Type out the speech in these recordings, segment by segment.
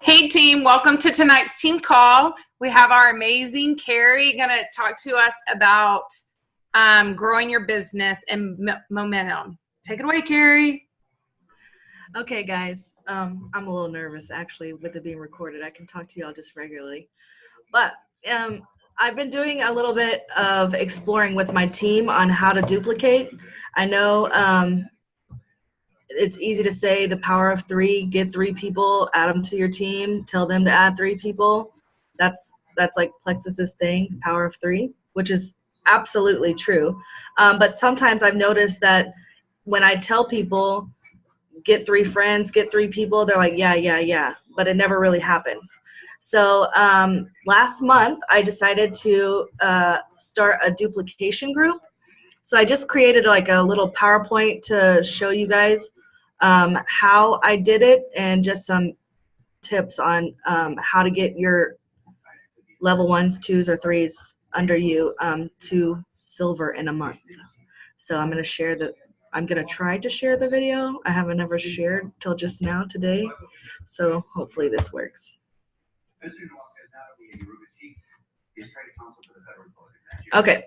Hey team, welcome to tonight's team call. We have our amazing Carrie going to talk to us about growing your business and momentum. Take it away, Carrie. Okay, guys. I'm a little nervous actually with it being recorded. I can talk to y'all just regularly, but I've been doing a little bit of exploring with my team on how to duplicate. I know it's easy to say the power of three, get 3 people, add them to your team, tell them to add 3 people. That's like Plexus's thing, power of 3, which is absolutely true. But sometimes I've noticed that when I tell people, get 3 friends, get 3 people, they're like, yeah, but it never really happens. So last month, I decided to start a duplication group. So I just created like a little PowerPoint to show you guys how I did it and just some tips on how to get your level 1s, 2s, or 3s under you to silver in a month. So I'm going to try to share the video. I haven't ever shared till just now today. So hopefully this works. Okay.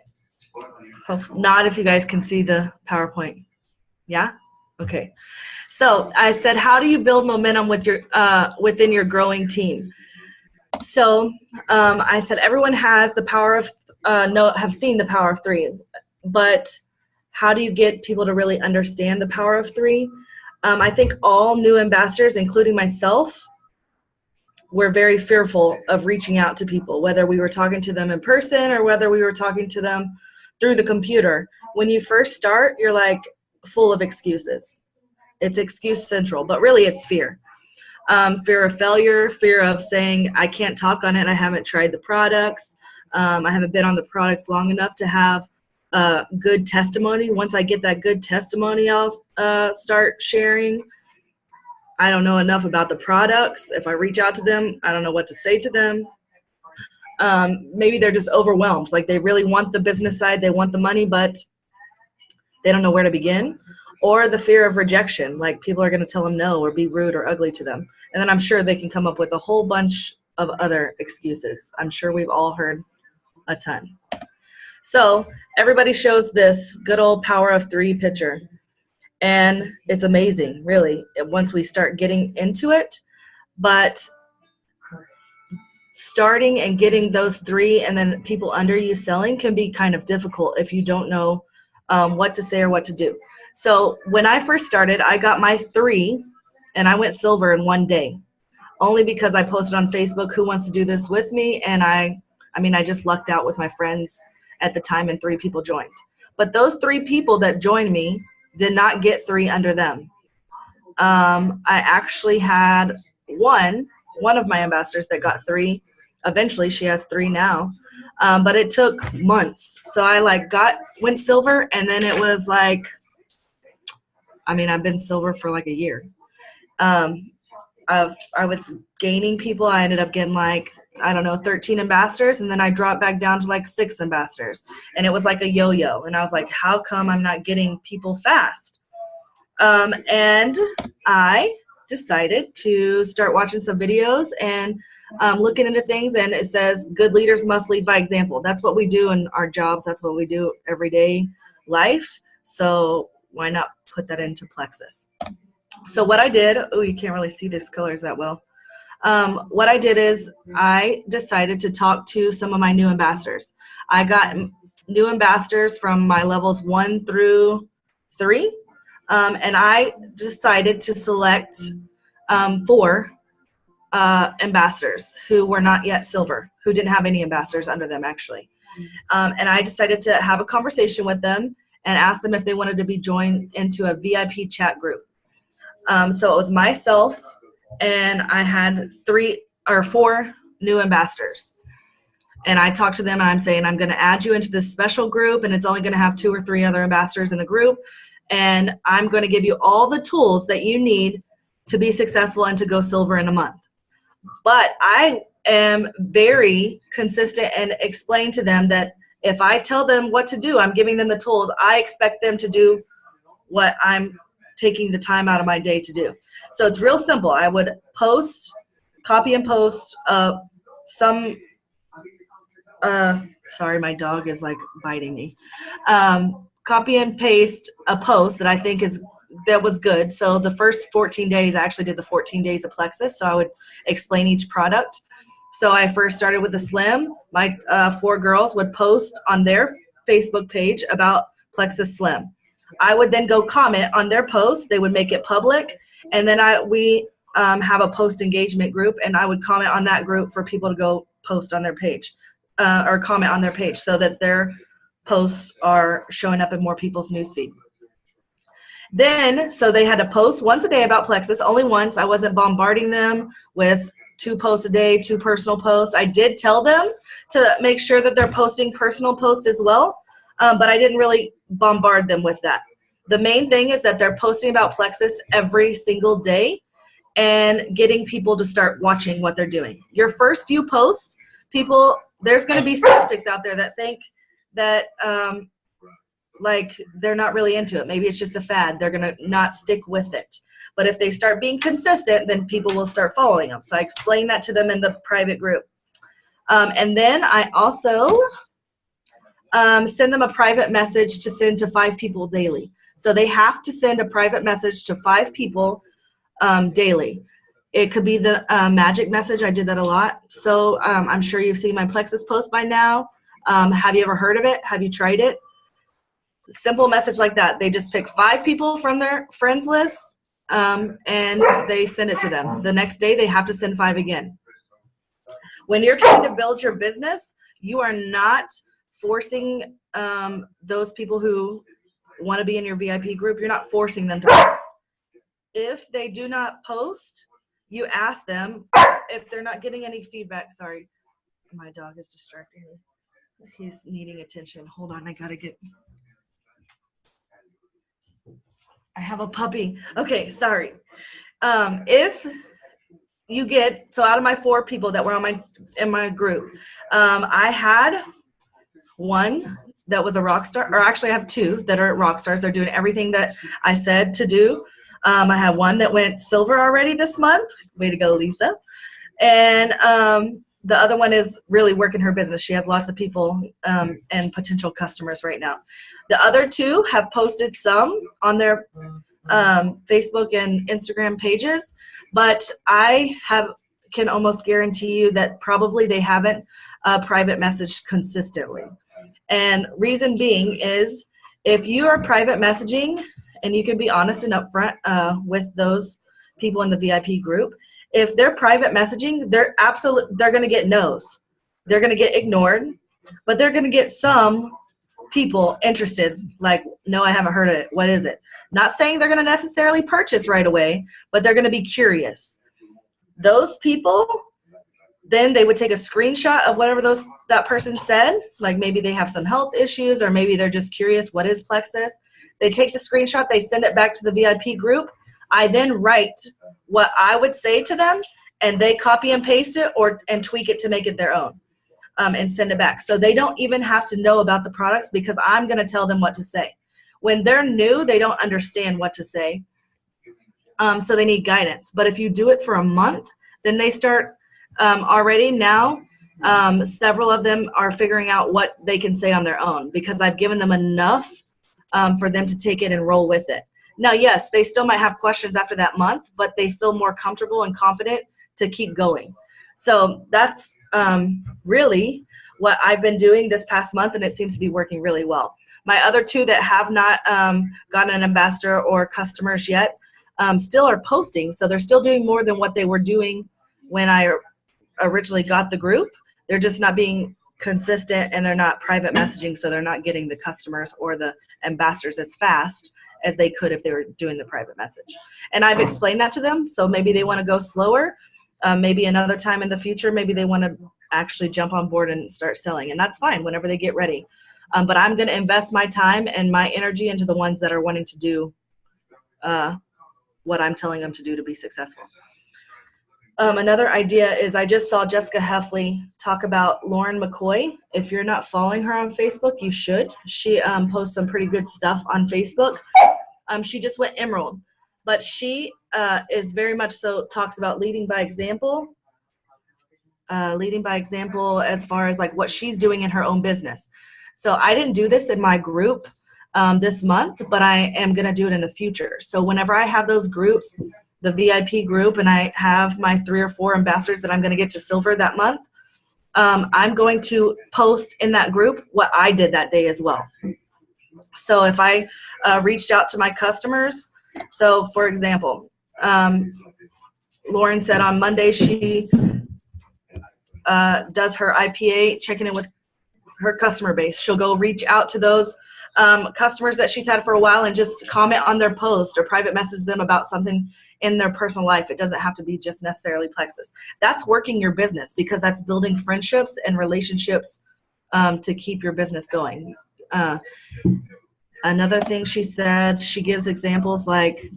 Not if you guys can see the PowerPoint. Yeah? Okay. So I said, how do you build momentum with your within your growing team? So I said everyone has the power of have seen the power of 3, but how do you get people to really understand the power of 3? I think all new ambassadors, including myself, were very fearful of reaching out to people, whether we were talking to them in person or whether we were talking to them through the computer. When you first start, you're like full of excuses. It's excuse central, but really it's fear. Fear of failure, fear of saying, I can't talk on it, I haven't tried the products, I haven't been on the products long enough to have good testimony. Once I get that good testimony, I'll start sharing. I don't know enough about the products. If I reach out to them, I don't know what to say to them. Maybe they're just overwhelmed. Like they really want the business side, they want the money, but they don't know where to begin. Or the fear of rejection, like people are going to tell them no or be rude or ugly to them. And then I'm sure they can come up with a whole bunch of other excuses. I'm sure we've all heard a ton. So everybody shows this good old power of 3 picture. And it's amazing, really, once we start getting into it. But starting and getting those 3 and then people under you selling can be kind of difficult if you don't know what to say or what to do. So when I first started, I got my 3 and I went silver in 1 day, only because I posted on Facebook, who wants to do this with me? And I just lucked out with my friends at the time and 3 people joined. But those 3 people that joined me did not get 3 under them. I actually had one of my ambassadors that got 3. Eventually she has 3 now. But it took months. So I went silver, and then it was like, I've been silver for like a year. I was gaining people. I ended up getting 13 ambassadors, and then I dropped back down to 6 ambassadors. And it was like a yo-yo. And I was like, how come I'm not getting people fast? And I decided to start watching some videos and looking into things, and it says good leaders must lead by example. That's what we do in our jobs. That's what we do everyday life. So why not put that into Plexus? So what I did, you can't really see these colors that well. What I did is I decided to talk to some of my new ambassadors. I got new ambassadors from my levels 1 through 3. And I decided to select 4 ambassadors who were not yet silver, who didn't have any ambassadors under them actually. And I decided to have a conversation with them and ask them if they wanted to be joined into a VIP chat group. So it was myself, and I had 3 or 4 new ambassadors. And I talked to them, and I'm saying, I'm going to add you into this special group, and it's only going to have 2 or 3 other ambassadors in the group. And I'm going to give you all the tools that you need to be successful and to go silver in a month. But I am very consistent and explain to them that if I tell them what to do, I'm giving them the tools. I expect them to do what I'm taking the time out of my day to do. So it's real simple. I would post, copy and post some, sorry, my dog is like biting me. Copy and paste a post that I think that was good. So the first 14 days, I actually did the 14 days of Plexus. So I would explain each product. So I first started with the Slim. My 4 girls would post on their Facebook page about Plexus Slim. I would then go comment on their post. They would make it public. And then we have a post engagement group, and I would comment on that group for people to go post on their page or comment on their page so that their posts are showing up in more people's newsfeed. Then, so they had to post once a day about Plexus, only once. I wasn't bombarding them with 2 posts a day, 2 personal posts. I did tell them to make sure that they're posting personal posts as well, but I didn't really bombard them with that. The main thing is that they're posting about Plexus every single day and getting people to start watching what they're doing. Your first few posts, there's going to be skeptics out there that think that like they're not really into it. Maybe it's just a fad. They're going to not stick with it. But if they start being consistent, then people will start following them. So I explained that to them in the private group. And then I also send them a private message to send to 5 people daily. So they have to send a private message to 5 people daily. It could be the magic message. I did that a lot. So I'm sure you've seen my Plexus post by now. Have you ever heard of it? Have you tried it? Simple message like that. They just pick 5 people from their friends list and they send it to them. The next day they have to send 5 again. When you're trying to build your business, you are not forcing those people who want to be in your VIP group. You're not forcing them to post. If they do not post, you ask them. If they're not getting any feedback, sorry, my dog is distracting me. He's needing attention. Hold on, I have a puppy. Okay, sorry. If you get, so out of my 4 people that were in my group, I had 1 that was a rock star, or actually I have 2 that are rock stars. They're doing everything that I said to do. I have 1 that went silver already this month. Way to go, Lisa. And the other one is really working her business. She has lots of people and potential customers right now. The other 2 have posted some on their Facebook and Instagram pages, but I can almost guarantee you that probably they haven't private messaged consistently. And reason being is if you are private messaging, and you can be honest and upfront with those people in the VIP group, if they're private messaging, they're going to get no's. They're going to get ignored, but they're going to get some people interested, like, no, I haven't heard of it. What is it? Not saying they're going to necessarily purchase right away, but they're going to be curious. Those people, then they would take a screenshot of whatever that person said, like maybe they have some health issues or maybe they're just curious, what is Plexus? They take the screenshot, they send it back to the VIP group. I then write what I would say to them, and they copy and paste it and tweak it to make it their own and send it back. So they don't even have to know about the products because I'm going to tell them what to say. When they're new, they don't understand what to say, so they need guidance. But if you do it for a month, then they start already now. Several of them are figuring out what they can say on their own because I've given them enough for them to take it and roll with it. Now, yes, they still might have questions after that month, but they feel more comfortable and confident to keep going. So that's really what I've been doing this past month, and it seems to be working really well. My other 2 that have not gotten an ambassador or customers yet still are posting, so they're still doing more than what they were doing when I originally got the group. They're just not being consistent, and they're not private messaging, so they're not getting the customers or the ambassadors as fast as they could if they were doing the private message. And I've explained that to them, so maybe they want to go slower. Maybe another time in the future, maybe they want to actually jump on board and start selling, and that's fine whenever they get ready. But I'm going to invest my time and my energy into the ones that are wanting to do what I'm telling them to do to be successful. Another idea is I just saw Jessica Heffley talk about Lauren McCoy. If you're not following her on Facebook, you should. She posts some pretty good stuff on Facebook. She just went Emerald, but she is very much so talks about leading by example. Leading by example as far as like what she's doing in her own business. So I didn't do this in my group this month, but I am going to do it in the future. So whenever I have those groups, the VIP group, and I have my 3 or 4 ambassadors that I'm going to get to silver that month, I'm going to post in that group what I did that day as well. So if I reached out to my customers, so for example, Lauren said on Monday she does her IPA, checking in with her customer base. She'll go reach out to those customers that she's had for a while and just comment on their post or private message them about something in their personal life. It doesn't have to be just necessarily Plexus. That's working your business because that's building friendships and relationships to keep your business going. Another thing she said, she gives examples like,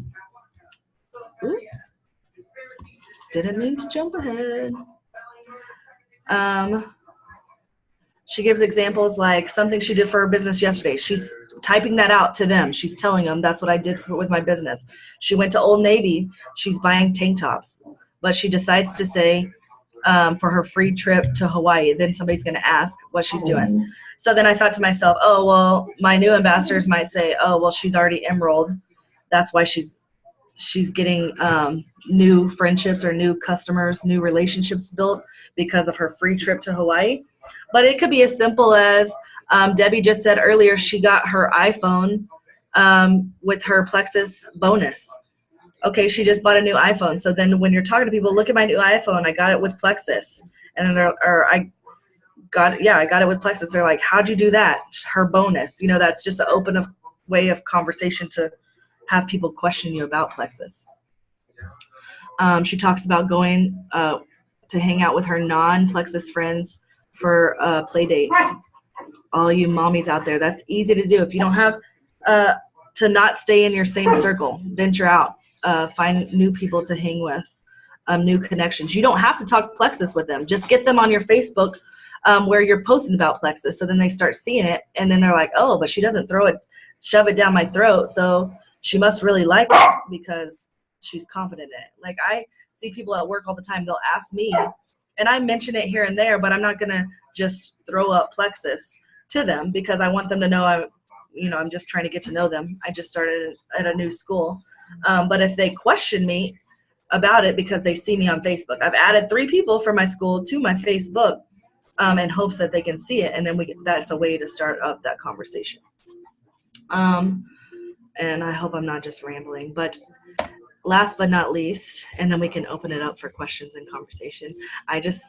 ooh, didn't mean to jump ahead. She gives examples like something she did for her business yesterday. She's typing that out to them. She's telling them that's what I did with my business. She went to Old Navy. She's buying tank tops, but she decides to say for her free trip to Hawaii, then somebody's going to ask what she's doing. So then I thought to myself, oh, well, my new ambassadors might say, oh, well, she's already Emerald. That's why she's getting new friendships or new customers, new relationships built because of her free trip to Hawaii. But it could be as simple as Debbie just said earlier, she got her iPhone with her Plexus bonus. Okay, she just bought a new iPhone. So then when you're talking to people, look at my new iPhone. I got it with Plexus. And then I got it with Plexus. They're like, how'd you do that? Her bonus. You know, that's just an open way of conversation to have people question you about Plexus. She talks about going to hang out with her non-Plexus friends for play dates. All you mommies out there, that's easy to do. If you don't have to not stay in your same circle, venture out, find new people to hang with, new connections. You don't have to talk Plexus with them. Just get them on your Facebook where you're posting about Plexus. So then they start seeing it and then they're like, oh, but she doesn't shove it down my throat. So she must really like it because she's confident in it. Like I see people at work all the time. They'll ask me, and I mention it here and there, but I'm not going to just throw up Plexus to them because I want them to know I'm just trying to get to know them. I just started at a new school. But if they question me about it because they see me on Facebook, I've added 3 people from my school to my Facebook in hopes that they can see it. And then that's a way to start up that conversation. And I hope I'm not just rambling, but last but not least, and then we can open it up for questions and conversation. I just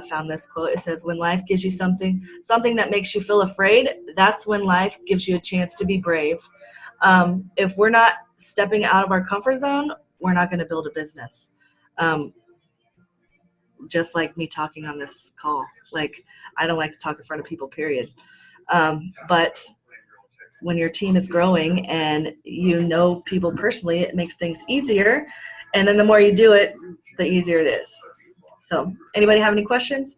found this quote. It says, when life gives you something that makes you feel afraid, that's when life gives you a chance to be brave. If we're not stepping out of our comfort zone, we're not going to build a business. Just like me talking on this call. Like, I don't like to talk in front of people, period. But when your team is growing and you know people personally, it makes things easier. And then the more you do it, the easier it is. So anybody have any questions?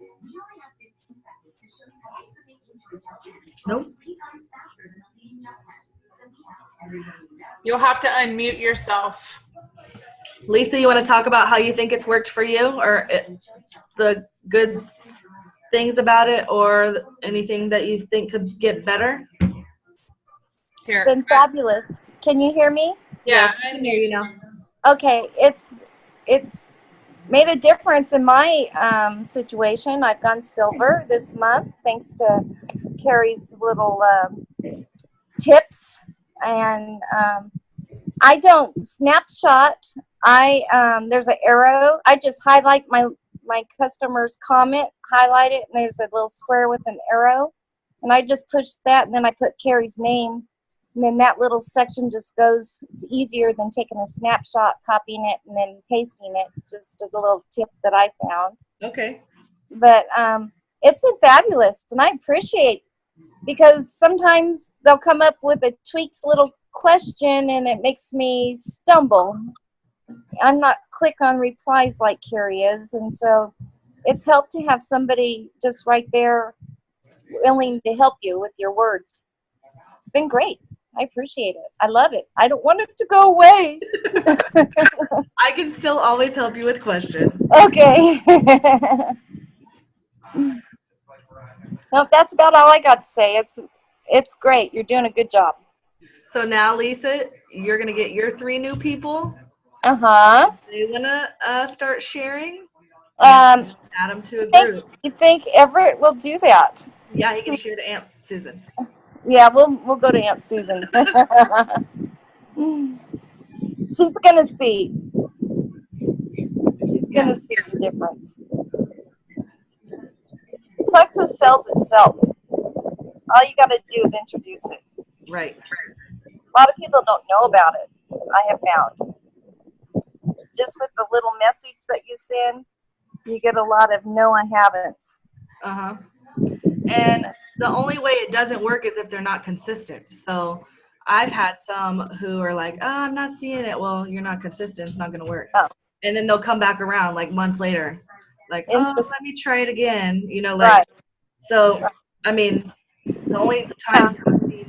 Nope. You'll have to unmute yourself. Lisa, you want to talk about how you think it's worked for you or the good things about it or anything that you think could get better? Here. Been fabulous. Can you hear me? Yeah, yes, I can hear you now. Okay, it's made a difference in my situation. I've gone silver this month thanks to Carrie's little tips, and I don't snapshot. There's an arrow. I just highlight my customer's comment, highlight it, and there's a little square with an arrow, and I just push that, and then I put Carrie's name. And then that little section just goes, it's easier than taking a snapshot, copying it, and then pasting it. Just a little tip that I found. Okay. But it's been fabulous, and I appreciate because sometimes they'll come up with a tweaked little question, and it makes me stumble. I'm not quick on replies like Carrie is, and so it's helped to have somebody just right there willing to help you with your words. It's been great. I appreciate it. I love it. I don't want it to go away. I can still always help you with questions. Okay. Nope, that's about all I got to say. It's great. You're doing a good job. So now, Lisa, you're going to get your 3 new people. Uh-huh. They want to start sharing. Add them to a group. You think Everett will do that? Yeah, he can share to Aunt Susan. Yeah, we'll go to Aunt Susan. She's gonna see. She's gonna see the difference. Plexus sells itself. All you gotta do is introduce it. Right. A lot of people don't know about it, I have found. Just with the little message that you send, you get a lot of no, I haven't. Uh-huh. And the only way it doesn't work is if they're not consistent. So I've had some who are like, oh, I'm not seeing it. Well, you're not consistent. It's not going to work. Oh. And then they'll come back around like months later. Like, oh, let me try it again. You know, like, right. So, I mean, the only times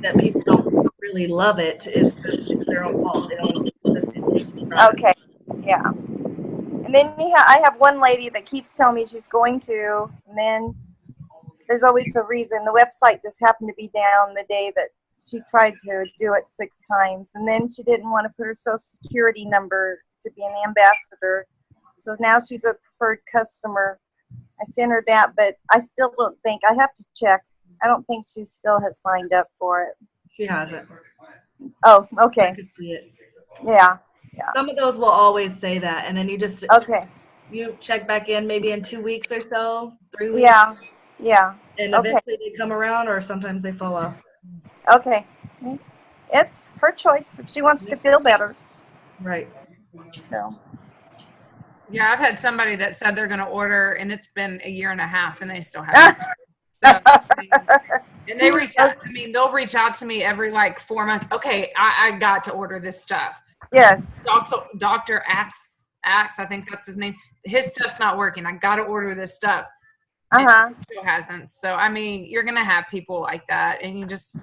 that people don't really love it is because it's their own fault. They don't listen. Okay. Yeah. And then I have one lady that keeps telling me she's going to, and then there's always a reason. The website just happened to be down the day that she tried to do it 6 times, and then she didn't want to put her social security number to be an ambassador. So now she's a preferred customer. I sent her that, but I still don't think, I have to check. I don't think she still has signed up for it. She hasn't. Oh, okay. I could see it. Yeah. Yeah. Some of those will always say that, and then you just you check back in maybe in 2 weeks or so, 3 weeks. Yeah, yeah. And eventually they come around, or sometimes they fall off. Okay, it's her choice if she wants to feel better. Right. So. Yeah, I've had somebody that said they're going to order, and it's been a year and a half, and they still haven't. So, and they reach out to me. They'll reach out to me every like 4 months. Okay, I got to order this stuff. Yes. Dr. Axe, I think that's his name. His stuff's not working. I got to order this stuff. Uh-huh. It still hasn't. So, I mean, you're going to have people like that. And you just,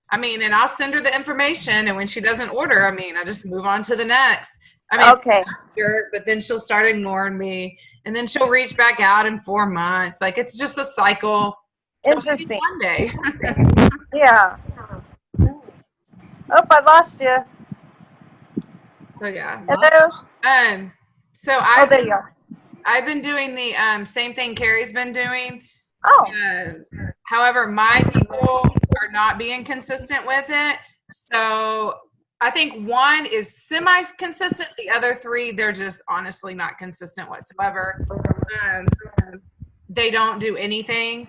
I mean, and I'll send her the information. And when she doesn't order, I mean, I just move on to the next. I mean, okay. Ask her, but then she'll start ignoring me. And then she'll reach back out in 4 months. Like, it's just a cycle. Interesting. So one day. Yeah. Oh, I lost you. So yeah. Hello. So there you are. I've been doing the same thing Carrie's been doing. Oh. However, my people are not being consistent with it. So I think one is semi-consistent. The other 3, they're just honestly not consistent whatsoever. They don't do anything.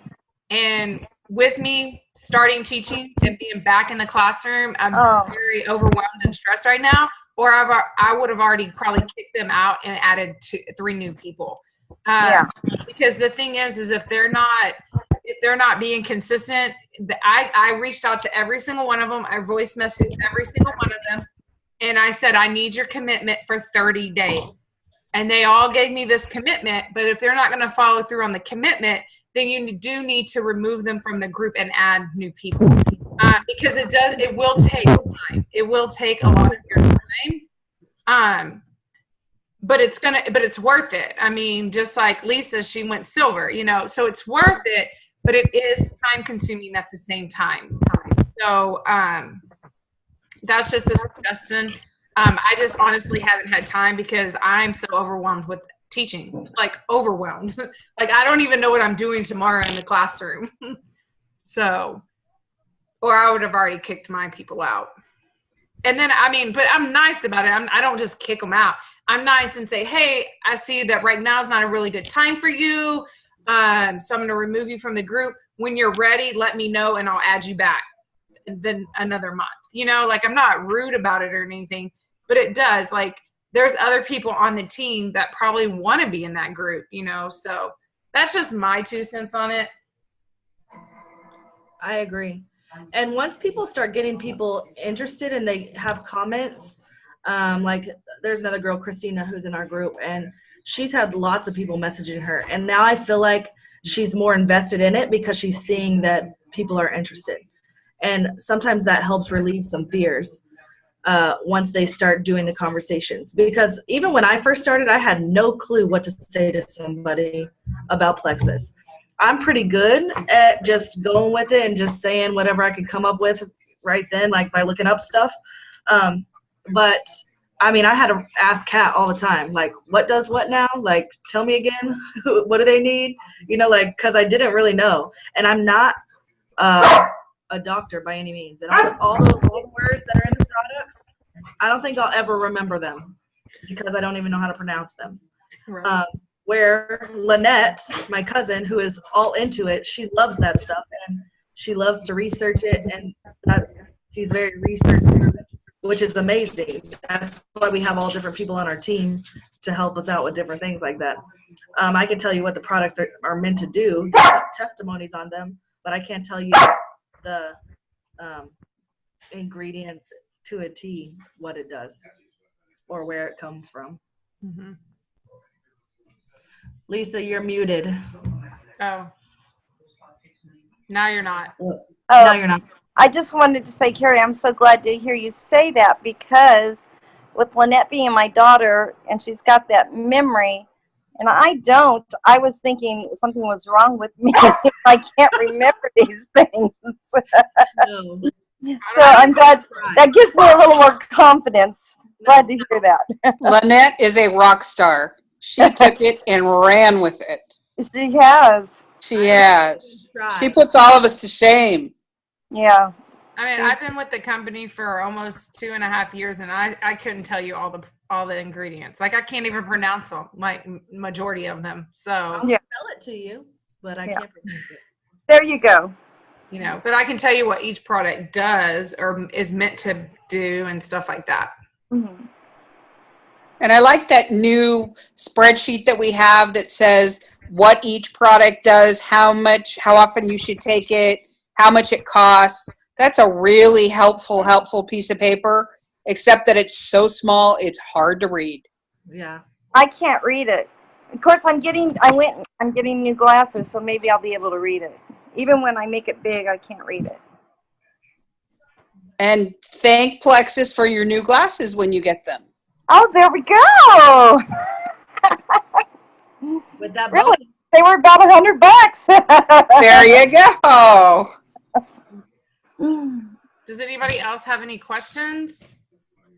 And with me starting teaching and being back in the classroom, I'm very overwhelmed and stressed right now. Or I would have already probably kicked them out and added 3 new people. Because the thing is if they're not being consistent, I reached out to every single one of them. I voice messaged every single one of them, and I said, I need your commitment for 30 days. And they all gave me this commitment. But if they're not going to follow through on the commitment, then you do need to remove them from the group and add new people. Because it will take time. It will take a lot of your time. But it's worth it. I mean, just like Lisa, she went silver, so it's worth it, but it is time consuming at the same time. So, that's just a suggestion. I just honestly haven't had time because I'm so overwhelmed with teaching, like overwhelmed. Like I don't even know what I'm doing tomorrow in the classroom. So, or I would have already kicked my people out. And then, I mean, but I'm nice about it. I don't just kick them out. I'm nice and say, hey, I see that right now is not a really good time for you. So I'm going to remove you from the group. When you're ready, let me know and I'll add you back. And then another month, like I'm not rude about it or anything, but it does. Like there's other people on the team that probably want to be in that group, so that's just my 2 cents on it. I agree. And once people start getting people interested and they have comments, like there's another girl, Christina, who's in our group, and she's had lots of people messaging her. And now I feel like she's more invested in it because she's seeing that people are interested. And sometimes that helps relieve some fears once they start doing the conversations. Because even when I first started, I had no clue what to say to somebody about Plexus. I'm pretty good at just going with it and just saying whatever I could come up with right then, like by looking up stuff. But I mean, I had to ask Kat all the time, like, what does what now? Like, tell me again, what do they need? You know, like, because I didn't really know. And I'm not a doctor by any means. And all those old words that are in the products, I don't think I'll ever remember them because I don't even know how to pronounce them. Right. Where Lynette, my cousin, who is all into it, she loves that stuff and she loves to research it, and she's very research driven, which is amazing. That's why we have all different people on our team to help us out with different things like that. I can tell you what the products are meant to do, testimonies on them, but I can't tell you the ingredients to a T, what it does or where it comes from. Mm-hmm. Lisa, you're muted. Oh. Now you're not. No, you're not. I just wanted to say, Carrie, I'm so glad to hear you say that, because with Lynette being my daughter and she's got that memory and I don't, I was thinking something was wrong with me. I can't remember these things. No. So I'm glad that gives me a little more confidence. Glad to hear that. Lynette is a rock star. She took it and ran with it. She has. She has. She puts all of us to shame. Yeah. I mean, I've been with the company for almost 2.5 years, and I couldn't tell you all the ingredients. Like, I can't even pronounce them, like majority of them. So I'll spell it to you, but I can't pronounce it. There you go. You know, but I can tell you what each product does or is meant to do and stuff like that. Mm-hmm. And I like that new spreadsheet that we have that says what each product does, how often you should take it, how much it costs. That's a really helpful piece of paper, except that it's so small, it's hard to read. Yeah. I can't read it. Of course, I'm getting new glasses, so maybe I'll be able to read it. Even when I make it big, I can't read it. And thank Plexus for your new glasses when you get them. Oh, there we go. With that Really? They were about $100. There you go. Does anybody else have any questions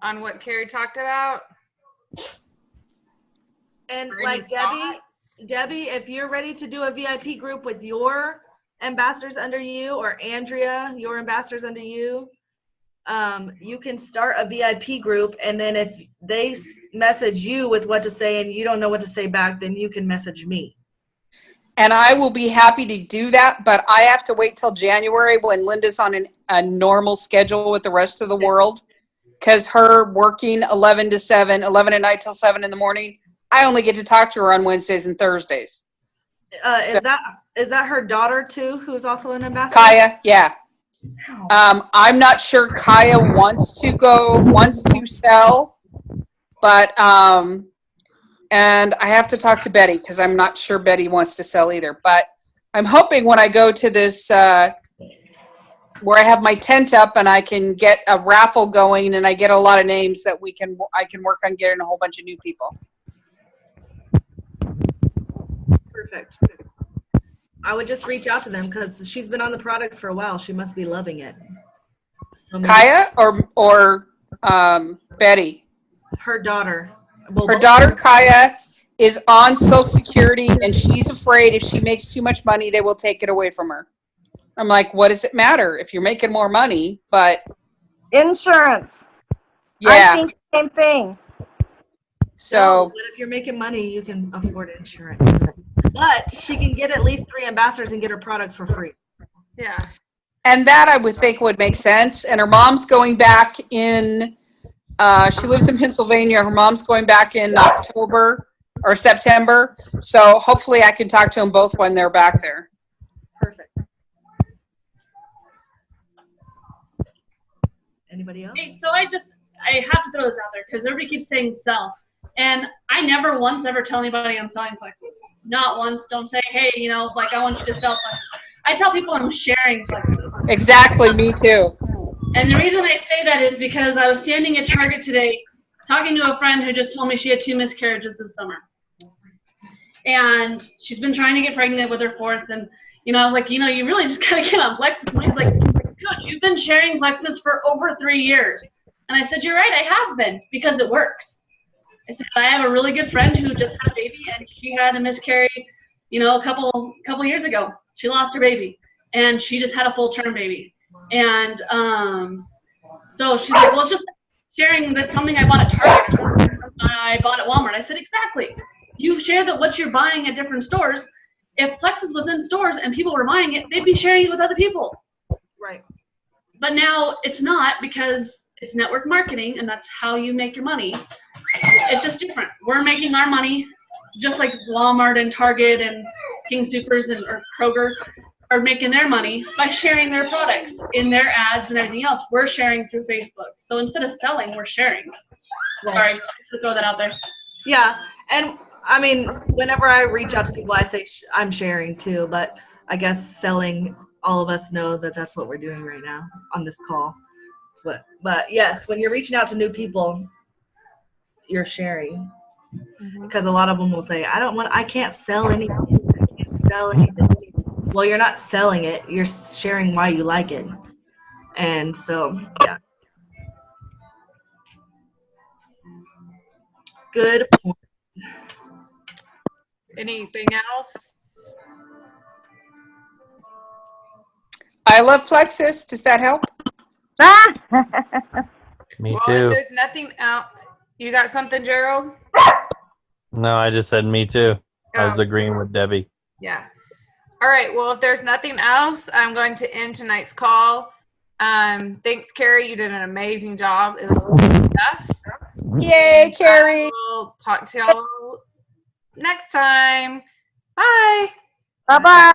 on what Carrie talked about? And like Debbie, if you're ready to do a VIP group with your ambassadors under you, or Andrea, your ambassadors under you, you can start a VIP group, and then if they message you with what to say and you don't know what to say back, then you can message me. And I will be happy to do that, but I have to wait till January when Linda's on a normal schedule with the rest of the world, because her working 11 at night till 7 in the morning, I only get to talk to her on Wednesdays and Thursdays. Is that her daughter too, who's also an ambassador? Kaya, yeah. I'm not sure Kaya wants to sell, but and I have to talk to Betty because I'm not sure Betty wants to sell either. But I'm hoping when I go to this where I have my tent up and I can get a raffle going and I get a lot of names that I can work on getting a whole bunch of new people. Perfect. I would just reach out to them because she's been on the products for a while. She must be loving it. So Kaya or Betty? Her daughter. Her daughter Kaya is on Social Security, and she's afraid if she makes too much money, they will take it away from her. I'm like, what does it matter if you're making more money? But insurance. Yeah. I think the same thing. So, but if you're making money, you can afford insurance. But she can get at least 3 ambassadors and get her products for free. Yeah. And that I would think would make sense. And her mom's going back in, she lives in Pennsylvania. Her mom's going back in October or September. So hopefully I can talk to them both when they're back there. Perfect. Anybody else? Hey, so I have to throw this out there because everybody keeps saying sell. And I never once ever tell anybody I'm selling Plexus. Not once. Don't say, hey, like I want you to sell Plexus. I tell people I'm sharing Plexus. Exactly, me too. And the reason I say that is because I was standing at Target today talking to a friend who just told me she had 2 miscarriages this summer. And she's been trying to get pregnant with her 4th. And, I was like, you really just got to get on Plexus. And she's like, Coach, you've been sharing Plexus for over 3 years. And I said, you're right, I have been, because it works. I said, I have a really good friend who just had a baby, and she had a miscarriage, a couple years ago. She lost her baby, and she just had a full-term baby. And so she's like, well, it's just sharing that something I bought at Target or something I bought at Walmart. I said, exactly. You share that what you're buying at different stores. If Plexus was in stores and people were buying it, they'd be sharing it with other people. Right. But now it's not, because it's network marketing, and that's how you make your money. It's just different. We're making our money just like Walmart and Target and King Soopers or Kroger are making their money by sharing their products in their ads and everything else. We're sharing through Facebook. So instead of selling, we're sharing. Right. Sorry, just to throw that out there. Yeah, and I mean, whenever I reach out to people, I say I'm sharing too, but I guess selling, all of us know that that's what we're doing right now on this call. But yes, when you're reaching out to new people, you're sharing, because a lot of them will say, I can't sell anything. I can't sell anything. Well, you're not selling it. You're sharing why you like it. And so, yeah. Good point. Anything else? I love Plexus. Does that help? Me Well, too. if there's nothing else, you got something, Gerald? No, I just said me too. I was Oh. agreeing with Debbie. Yeah. All right. Well, if there's nothing else, I'm going to end tonight's call. Thanks, Carrie. You did an amazing job. It was good stuff. Yay, Carrie. We'll talk to y'all next time. Bye. Bye-bye.